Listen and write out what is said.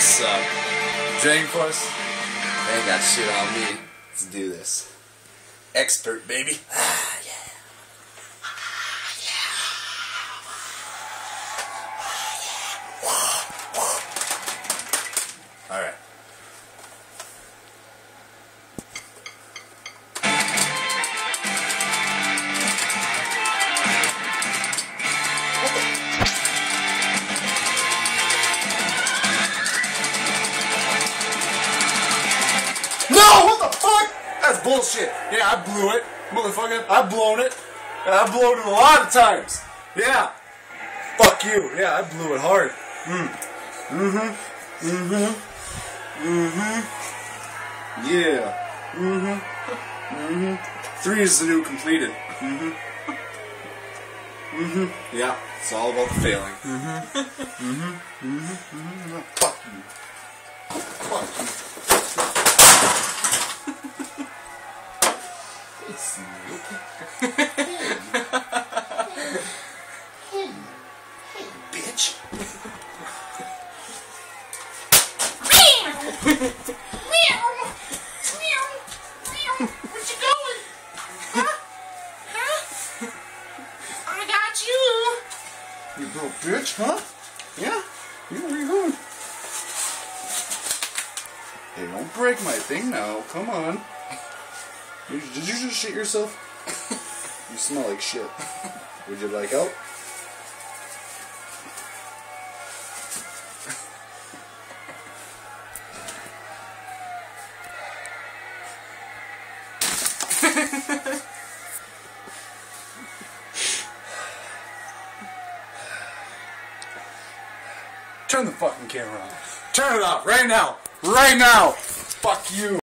What's up? Dragonforce? They ain't got shit on me. Let's do this. Expert, baby. Ah, yeah. Alright. No! What the fuck? That's bullshit. Yeah, I blew it. Motherfucker, I've blown it. And I've blown it a lot of times. Yeah. Fuck you. Yeah, I blew it hard. Yeah. 3 is the new completed. Yeah. It's all about the failing. Fuck you. Fuck you. Bitch. Where'd you going? Huh? I got you. You little bitch, huh? Yeah? Where you going? Hey, don't break my thing now. Come on. Did you just shit yourself? You smell like shit. Would you like out? Turn the fucking camera on. Turn it off right now. Right now. Fuck you.